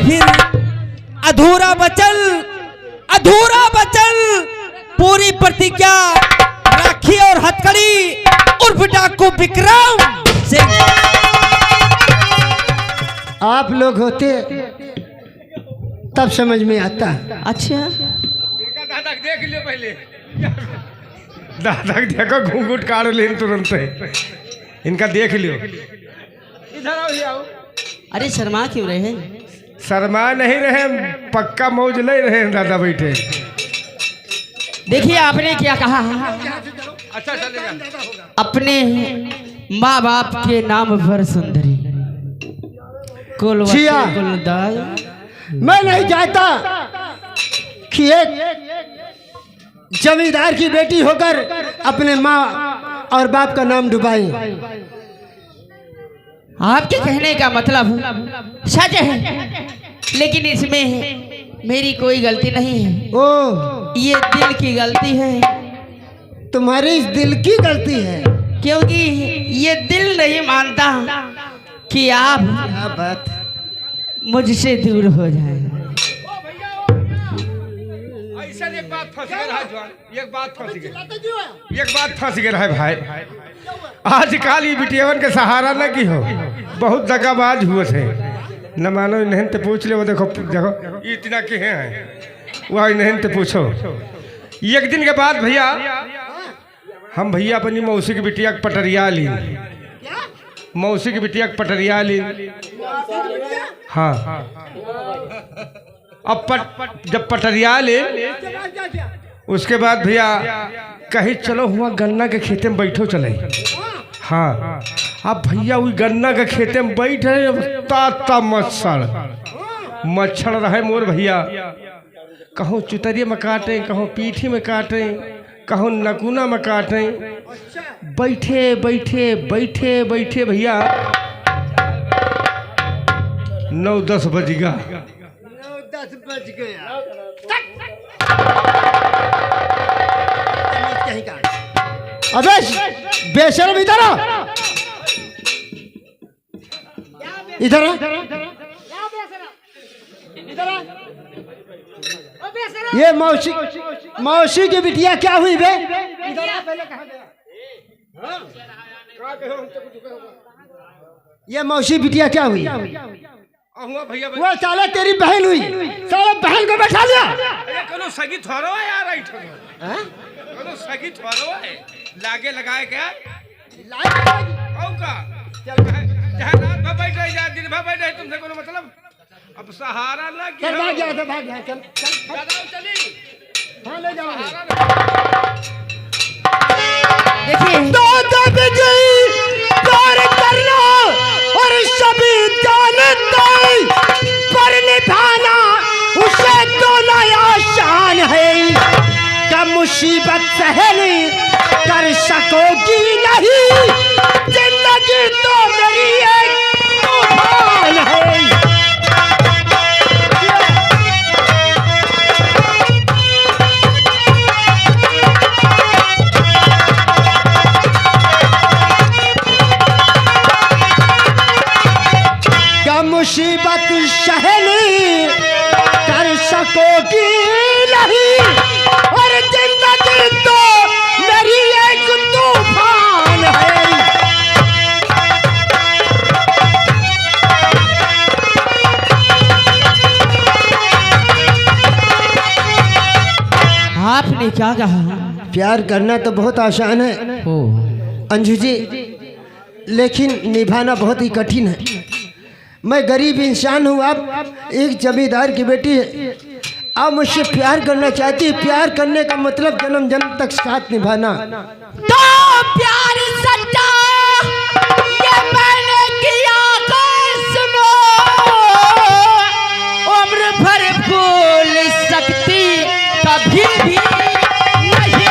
फिर अधूरा बचल पूरी प्रतिज्ञा राखी और हथकड़ी उर्फ डाकू विक्रम सिंह। आप लोग होते तब समझ में आता। अच्छा दादा देख लियो पहले, दादा देखो घूंघट काट ले तुरंत इनका देख लियो। इधर आओ। अरे शर्मा क्यों रहे? शर्मा नहीं रहे, पक्का मौज ले रहे हैं दादा बैठे। देखिए आपने क्या कहा, अच्छा चलेगा। अपने माँ बाप के नाम पर सुंदरी जिया। कुलदार। मैं नहीं चाहता कि एक जमींदार की बेटी होकर अपने माँ और बाप का नाम डुबाएं। आपके कहने का मतलब सच है, लेकिन इसमें मेरी कोई गलती नहीं है। ओ, ये दिल की गलती है, तुम्हारी इस दिल की गलती है, क्योंकि ये दिल नहीं मानता कि आप क्या बात। मुझसे दूर हो जाएं। ऐसा एक बात फंस गया है जवान, एक बात फंस गया है भाई। आजकल ये बिटियावन के सहारा न की हो, बहुत दगाबाज हुए थे। न मानो नहीं तो पूछ ले, वो देखो ये इतना के हैं वह नहीं तो पूछो। एक दिन के बाद भैया हम अपनी मौसी की बिटिया के पटरिया ली, मौसी की बिटिया के पटरिया ली। हाँ, अब जब पटरिया ले उसके बाद भैया कहीं चलो हुआ गन्ना के खेते में बैठो चले। हाँ, अब भैया वही गन्ना के खेते में बैठे, ताता मच्छर रहे मोर भैया। कहूँ चुतरिए में काटें, कहूँ पीठी में काटें, कहूँ नकुना में काटें। बैठे बैठे बैठे बैठे भैया 9-10 बज गया। 9-10 बज गया। अबे बेशर्म इधर आ, इधर आ, ये मौसी की बिटिया क्या हुई बे? ये मौसी बिटिया क्या हुई? वो साला तेरी बहन हुई, साला बहन को बैठा लिया। कोनो सगी थोरो है यार, कोनो सगी थोरो है, लागे लगाए क्या का जहाँ रात भर बैठ रही, दिन भर बैठ रही, तुमसे कोनो मतलब? अब सहारा ना चल भाग गया, चल चली। हाँ ले जाओ। देखिए करना और सभी जानते पर निभाना उसे तो नया शान है। कब मुसीबत सहली कर सकोगी नहीं, जिंदगी तो मेरी एक तूफान है। मुसीबत सहली कर सकोगी नहीं, और जिंदगी तो मेरी एक तूफान है। आपने क्या कहा? प्यार करना तो बहुत आसान है अंजू जी, लेकिन निभाना बहुत ही कठिन है। मैं गरीब इंसान हूँ, आप एक जमींदार की बेटी है, आप मुझसे प्यार करना चाहती है। प्यार करने का मतलब जन्म जन्म तक साथ निभाना। तो प्यार सच्चा ये मैंने किया तो सुनो, उम्र भर भूल सकती कभी भी नहीं।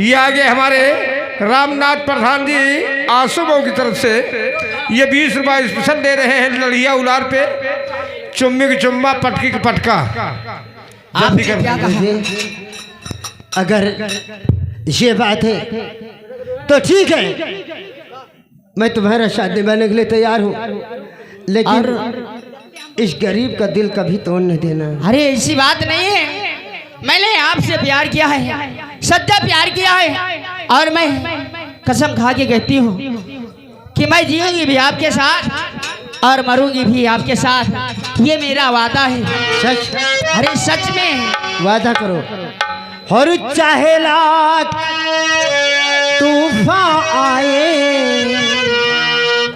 ये आगे हमारे रामनाथ प्रधान जी आंसू की तरफ से ये 20 रुपये स्पेशल दे रहे हैं लड़िया उलार पे। चुम्मी की चुम्मा, पटकी की पटका। जल्दी कर। क्या कहा? अगर ये बात है तो ठीक है, मैं तुम्हारा शादी बनने के लिए तैयार हूँ, लेकिन इस गरीब का दिल कभी तोड़ने देना। अरे ऐसी बात नहीं है, मैंने आपसे प्यार किया है, सच्चा प्यार किया है, और मैं कसम खा के कहती हूँ कि मैं जीऊंगी भी आपके साथ और मरूंगी भी आपके साथ। ये मेरा वादा है। सच? अरे सच में वादा करो। और चाहे लाख तूफान आए,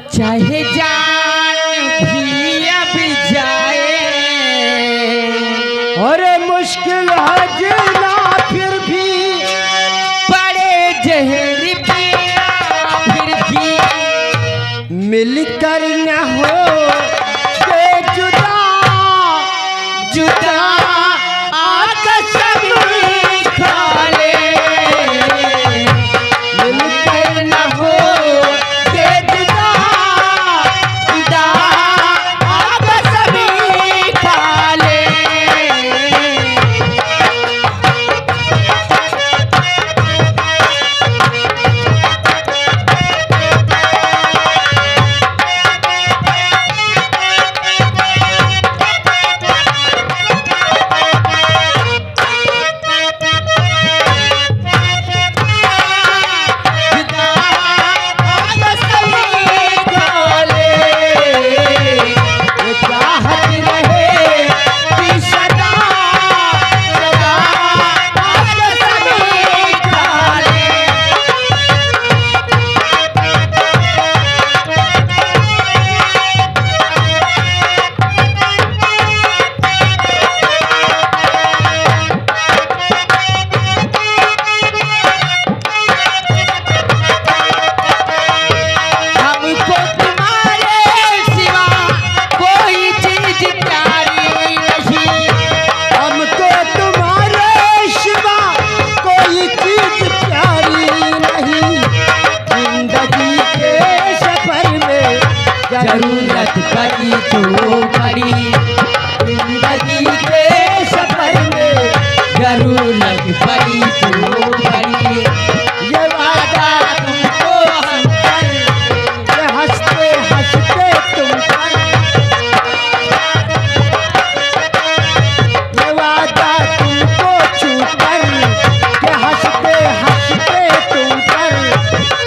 चाहे जान भी अब जाए, और मुश्किल है जीना फिर भी, बड़े जहर पिया फिर भी, मिलकर न हो के जुदा जुदा कसम खा ले, मिलकर न हो के जुदा खुदा कसम खा ले। जरूरत पड़ी तो पड़ी, जिंदगी के सफर में जरूरत पड़ी तो पड़ी, ये वादा तुमको हम कर, ये हंसते हंसते तुम पर, ये वादा तुमको छू कर, ये हंसते हंसते तुम पर,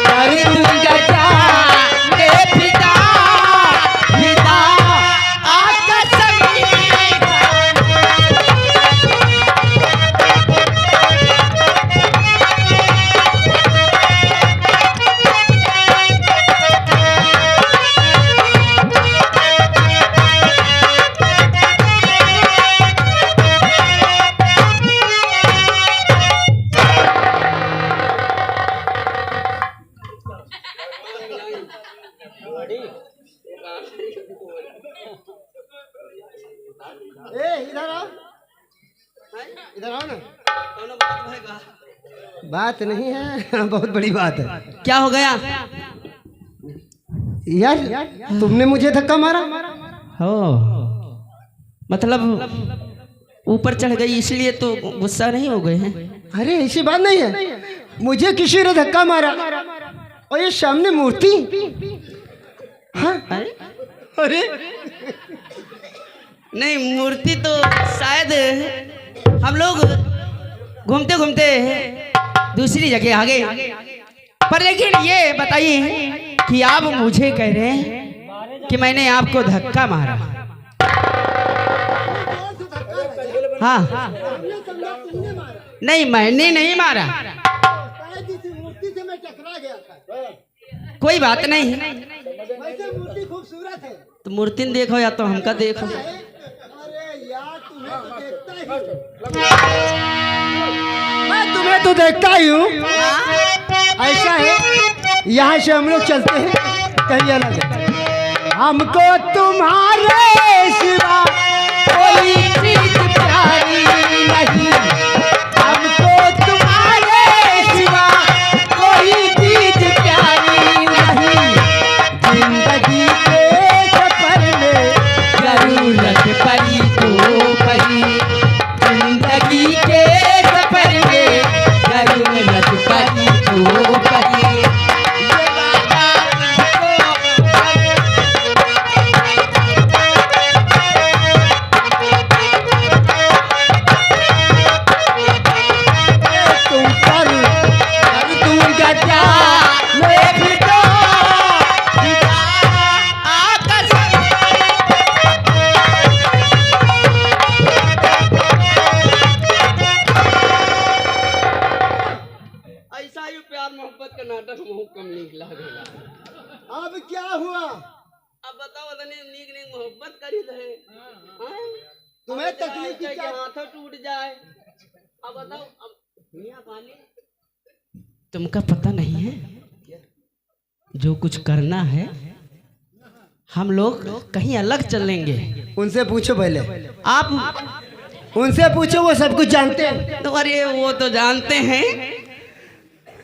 कर दूंगा जाने फिदा, फिदा कसम खा। इधर आओ, इधर आओ ना। बात नहीं है, बहुत बड़ी बात है। क्या हो गया? यार तुमने मुझे धक्का मारा। हो मतलब ऊपर चढ़ गई इसलिए तो गुस्सा नहीं हो गए हैं? अरे ऐसी बात नहीं है, मुझे किसी ने धक्का मारा और ये सामने मूर्ति। हाँ? अरे नहीं, मूर्ति तो शायद हम लोग घूमते घूमते दूसरी जगह आ गए, पर लेकिन ये बताइए कि आप मुझे कह रहे हैं कि मैंने आपको धक्का मारा? हाँ, नहीं मैंने नहीं मारा। मूर्ति से मैं टकरा गया था। कोई बात नहीं, वैसे मूर्ति खूबसूरत है। तो मूर्ति देखो या तो हमका देखो। अरे यार तुम्हें तो देखता ही मैं तुम्हें तो देखता ही हूँ। ऐसा है, यहाँ से हम लोग चलते हैं कहीं अलग। हमको तुम्हारे सिवा कोई चीज प्यारी नहीं, हमको तुम्हारे सिवा मोहब्बत करी रहे तुम्हें तकलीफ की के क्या? हाथों टूट जाए। अब बताओ, अब मियां पानी तुमका पता नहीं है, जो कुछ करना है हम लोग कहीं अलग चलेंगे। उनसे पूछो पहले, आप उनसे पूछो, वो सब कुछ जानते हैं। तो अरे वो तो जानते हैं,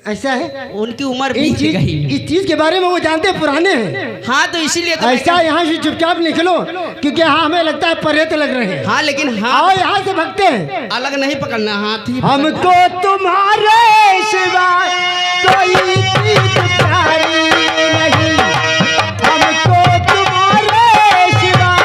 ऐसा है, उनकी उम्र इन बीत गई। इस चीज के बारे में वो जानते हैं, पुराने हैं। हाँ तो इसीलिए तो ऐसा यहाँ से चुपचाप निकलो, क्योंकि हाँ हमें लगता है प्रेत लग रहे हैं। हाँ लेकिन आओ हाँ यहाँ से भगते हैं। अलग नहीं पकड़ना, हाथ ही हमको तुम्हारे सिवाय कोई चीज प्यारी नहीं, हमको तुम्हारे सिवाय।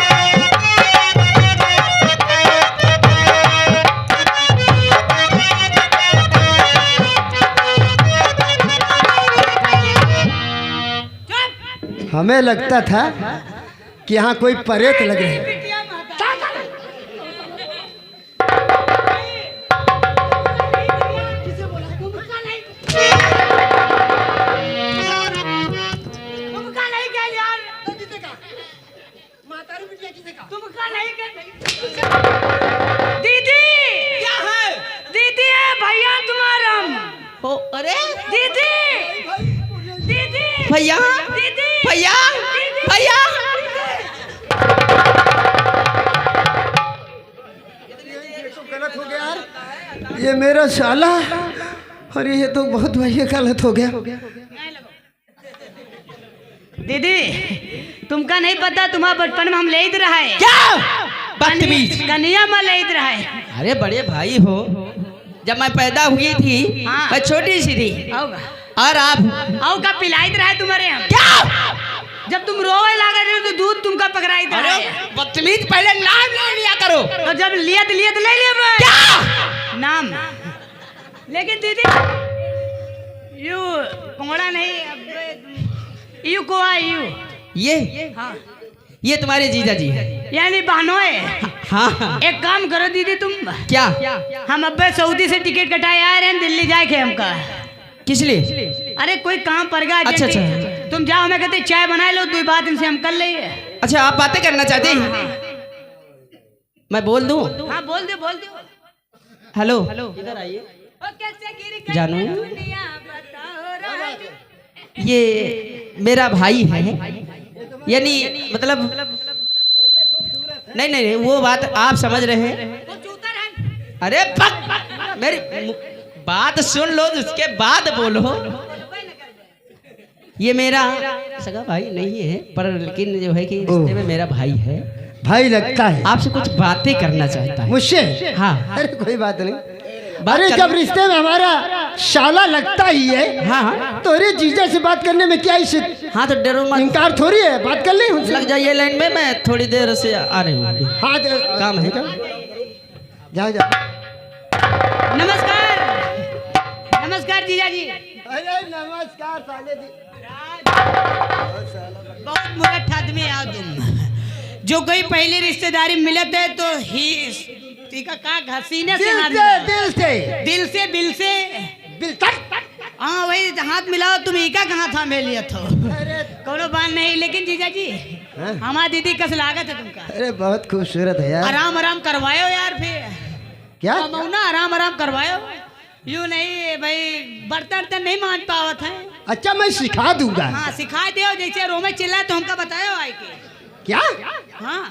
हमें लगता था कि यहाँ कोई प्रेत लग रहे हैं। दीदी क्या है? दीदी है भैया तुम्हारा। ओ, अरे दीदी दीदी भैया दीदी भैया भैया गलत हो गया यार, ये मेरा साला, अरे ये तो बहुत भैया गलत हो गया। दीदी तुमका नहीं पता, तुम्हारा बचपन में हम ले ही रहा है। क्या बदतमीज। कन्या में ले ही रहा है। अरे बड़े भाई हो, जब मैं पैदा हुई थी हाँ। मैं छोटी सी थी, आओगा और आप आओ का पिलाई रहा है तुम्हारे यहाँ। क्या? जब तुम रोवे लगा रहे हो तो दूध तुमका पकड़ाई रहा अरे है। बदतमीज, पहले नाम ले लिया करो। तो जब लिया तो ले लिया मैं। क्या? नाम। लेकिन दीदी यू कोड़ा नहीं, अब यू को यू ये हाँ, ये तुम्हारे जीजा जी है। यानी बहनों है। हाँ एक काम करो दीदी तुम, क्या? हम अब्बे सऊदी से टिकट कटाए आए रहे हैं दिल्ली जाए के हमका। किस लिए? अरे कोई काम पड़ गया। अच्छा, अर्जेंट। अच्छा। तुम जाओ, मैं कहते चाय बना लो, 2 बात इनसे हम कर ले। अच्छा आप बातें करना चाहते हैं? मैं बोल दूं? हाँ बोल दो। हेलो इधर आइए। जानू, ये मेरा भाई है, यानी मतलब नहीं वो बात आप समझ रहे हैं। अरे मेरी बात सुन लो, उसके बाद बोलो। ये मेरा सगा भाई नहीं है, पर लेकिन जो है कि रिश्ते में मेरा भाई है। भाई लगता है, आपसे कुछ बातें करना चाहता है। मुझसे? हाँ अरे कोई बात नहीं। बात अरे कर- जब रिश्ते में हमारा शाला लगता ही है, हाँ तो अरे जीजा से बात करने में क्या इसे हाँ तो डरो मत, इनकार थोड़ी है, बात कर ले उनसे। लग जाइए लाइन में, मैं थोड़ी देर से आ रही हूँ अभी। हाँ काम है क्या? जाओ। नमस्कार जीजा जी। अरे नमस्कार साले जी। बहुत मुरठ आदमी आओ तुम। जो कोई पहली रिश्तेदारी मिलत है तो ही टीका का घसीने से हाथ मिलाओ। दिल से दिल से दिल तक। हाँ वही हाथ मिलाओ। तुम इका कहाँ था में लिया था? अरे कोनो बात नहीं। लेकिन जीजा जी हाँ? हमारा दीदी कस लागत है तुमका। अरे बहुत खूबसूरत है यार। आराम करवायो यार। फिर क्या? मौना आराम करवायो। यूँ नहीं भाई, बर्तन नहीं मान पावत है। अच्छा मैं सिखा दूंगा। हाँ सिखा दो। जैसे रोमे चिल्ला तो हमका बतायो आए के। क्या? हाँ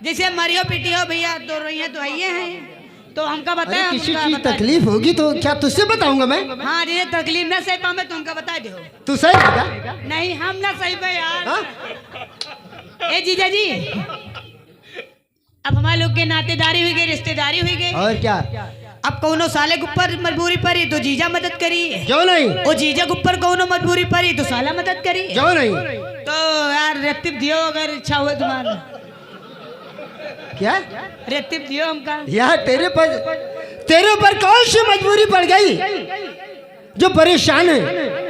जैसे मरियो पिटियो भैया तो रोइए तो आइए हैं, तो हमका अरे बताया। किसी चीज तकलीफ होगी तो क्या तुझसे बताऊंगा मैं? हाँ जैसे तकलीफ न सही पावे तो हमका बता दो। तू सही होगा? नहीं हम ना सही पे यार। हाँ? ए जीजा जी, अब हमारे लोग के नातेदारी हुई गई, रिश्तेदारी हुई गई। और क्या? अब कौनो साले के ऊपर मजबूरी पड़ी तो जीजा मदद करी। क्यों नहीं? वो जीजा के ऊपर कौनो मजबूरी पड़ी तो साला मदद करी। क्यों नहीं? तो यार रेतिब दियो अगर इच्छा हुए तुम्हारा। क्या? रेतिब दियो हमका। यार तेरे ऊपर कौन सी मजबूरी पड़ गई जो परेशान है?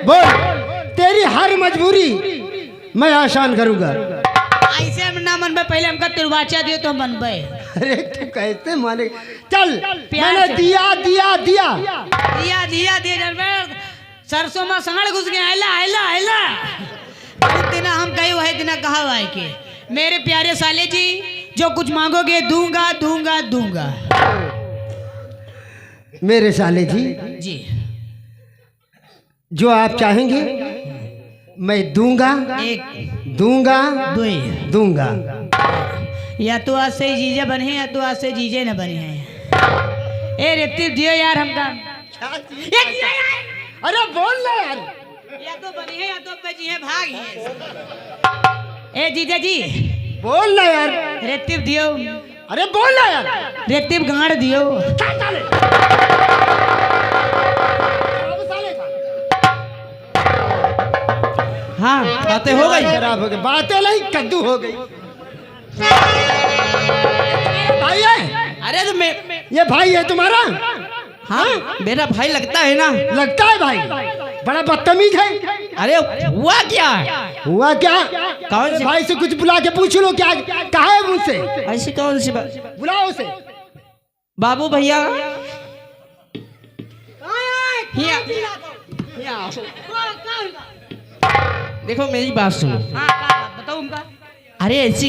बोल, तेरी हर मजबूरी मैं आसान करूंगा। ऐसे हम ना मन में, पहले हमका तिरवाचा दियो तो मन पे। अरे तू कैसे माने? चल प्यार मैंने से। दिया दिया सरसों में संगड़ घुस गया। आइला बहुत दिन हम कही वही दिन कहा हुआ है कि मेरे प्यारे साले जी, जो कुछ मांगोगे दूंगा दूंगा दूंगा। मेरे साले जी, जी जो आप चाहेंगे मैं दूंगा, एक दूंगा, दुई, दूंगा। या तो आज से जीजे बने या तो आज से जीजे न बने हैं। ए रेती दियो यार हमका। ये दियो यार। अरे बोल ना यार। या तो बने हैं या तो पे जी है भाग है। ए जीजा जी बोल ना यार। रेतीब दियो। अरे बोल ना यार। रेतीब गाड़ दियो। हाँ बातें हो गई। खराब हो गई, बातें नहीं कद्दू हो गई। भाई है? अरे तो मैं ये भाई है तुम्हारा? हाँ मेरा भाई लगता है ना। लगता है भाई, बड़ा बदतमीज है। अरे हुआ क्या? हुआ क्या? कौन सी भाई से कुछ बुला के पूछ लो, क्या कहा है मुझसे? ऐसी कौन सी बात? बुलाओ उसे। बाबू भैया हिया। देखो मेरी बात सुनो। हाँ बताओ उनका। अरे ऐसी